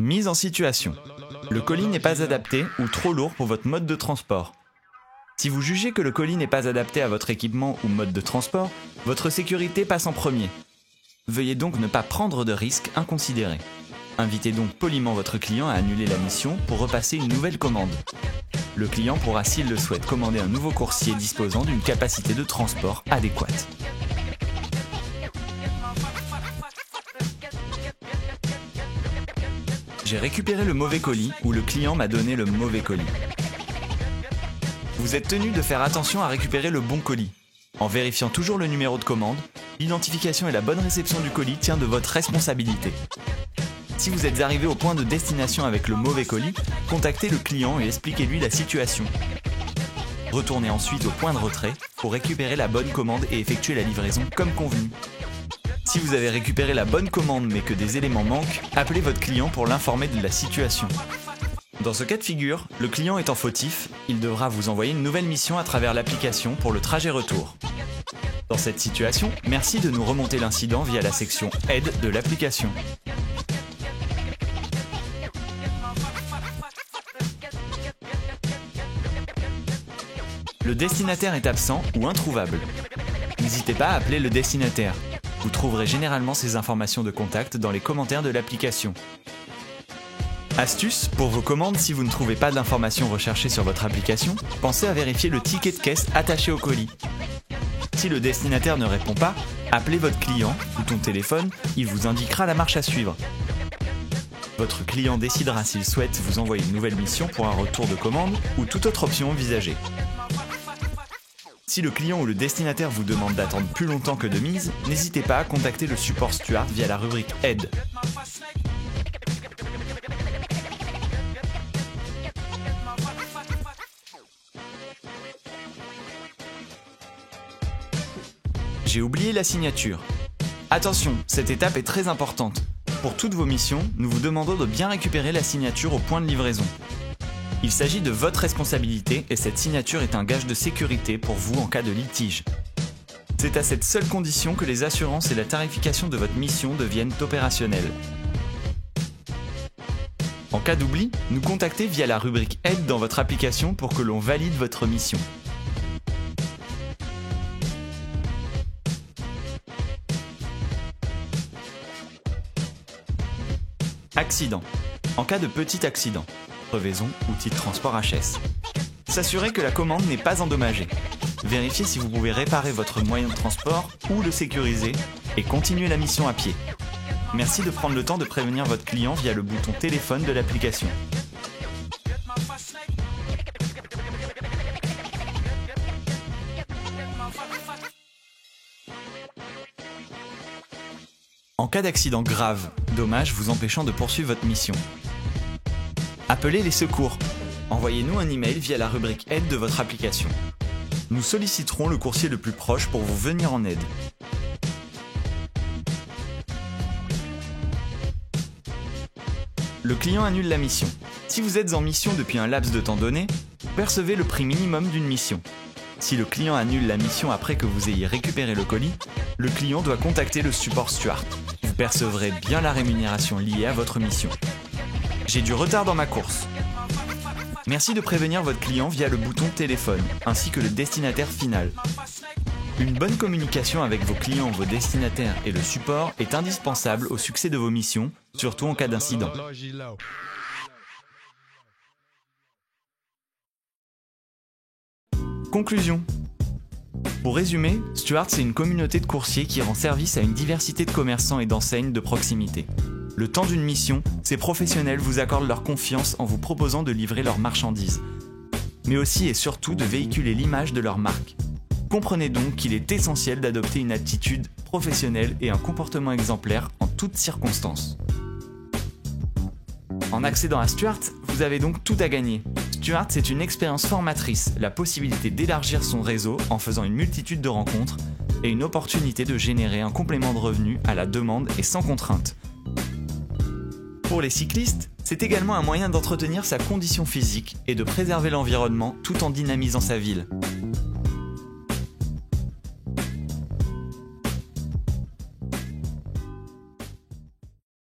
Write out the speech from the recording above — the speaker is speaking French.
Mise en situation. Le colis n'est pas adapté ou trop lourd pour votre mode de transport. Si vous jugez que le colis n'est pas adapté à votre équipement ou mode de transport, votre sécurité passe en premier. Veuillez donc ne pas prendre de risques inconsidérés. Invitez donc poliment votre client à annuler la mission pour repasser une nouvelle commande. Le client pourra, s'il le souhaite, commander un nouveau coursier disposant d'une capacité de transport adéquate. J'ai récupéré le mauvais colis ou le client m'a donné le mauvais colis. Vous êtes tenu de faire attention à récupérer le bon colis. En vérifiant toujours le numéro de commande, l'identification et la bonne réception du colis tient de votre responsabilité. Si vous êtes arrivé au point de destination avec le mauvais colis, contactez le client et expliquez-lui la situation. Retournez ensuite au point de retrait pour récupérer la bonne commande et effectuer la livraison comme convenu. Si vous avez récupéré la bonne commande mais que des éléments manquent, appelez votre client pour l'informer de la situation. Dans ce cas de figure, le client étant fautif, il devra vous envoyer une nouvelle mission à travers l'application pour le trajet retour. Dans cette situation, merci de nous remonter l'incident via la section Aide de l'application. Le destinataire est absent ou introuvable. N'hésitez pas à appeler le destinataire. Vous trouverez généralement ces informations de contact dans les commentaires de l'application. Astuce, pour vos commandes, si vous ne trouvez pas d'informations recherchées sur votre application, pensez à vérifier le ticket de caisse attaché au colis. Si le destinataire ne répond pas, appelez votre client ou ton téléphone, il vous indiquera la marche à suivre. Votre client décidera s'il souhaite vous envoyer une nouvelle mission pour un retour de commande ou toute autre option envisagée. Si le client ou le destinataire vous demande d'attendre plus longtemps que de mise, n'hésitez pas à contacter le support Stuart via la rubrique Aide. J'ai oublié la signature. Attention, cette étape est très importante. Pour toutes vos missions, nous vous demandons de bien récupérer la signature au point de livraison. Il s'agit de votre responsabilité et cette signature est un gage de sécurité pour vous en cas de litige. C'est à cette seule condition que les assurances et la tarification de votre mission deviennent opérationnelles. En cas d'oubli, nous contactez via la rubrique Aide dans votre application pour que l'on valide votre mission. Accident. En cas de petit accident, crevaison ou titre transport HS. S'assurer que la commande n'est pas endommagée. Vérifiez si vous pouvez réparer votre moyen de transport ou le sécuriser et continuer la mission à pied. Merci de prendre le temps de prévenir votre client via le bouton téléphone de l'application. En cas d'accident grave, dommage vous empêchant de poursuivre votre mission. Appelez les secours. Envoyez-nous un email via la rubrique Aide de votre application. Nous solliciterons le coursier le plus proche pour vous venir en aide. Le client annule la mission. Si vous êtes en mission depuis un laps de temps donné, percevez le prix minimum d'une mission. Si le client annule la mission après que vous ayez récupéré le colis, le client doit contacter le support Stuart. Vous percevrez bien la rémunération liée à votre mission. J'ai du retard dans ma course. Merci de prévenir votre client via le bouton téléphone, ainsi que le destinataire final. Une bonne communication avec vos clients, vos destinataires et le support est indispensable au succès de vos missions, surtout en cas d'incident. Conclusion. Pour résumer, Stuart, c'est une communauté de coursiers qui rend service à une diversité de commerçants et d'enseignes de proximité. Le temps d'une mission, ces professionnels vous accordent leur confiance en vous proposant de livrer leurs marchandises, mais aussi et surtout de véhiculer l'image de leur marque. Comprenez donc qu'il est essentiel d'adopter une attitude professionnelle et un comportement exemplaire en toutes circonstances. En accédant à Stuart, vous avez donc tout à gagner. Stuart, c'est une expérience formatrice, la possibilité d'élargir son réseau en faisant une multitude de rencontres et une opportunité de générer un complément de revenus à la demande et sans contrainte. Pour les cyclistes, c'est également un moyen d'entretenir sa condition physique et de préserver l'environnement tout en dynamisant sa ville.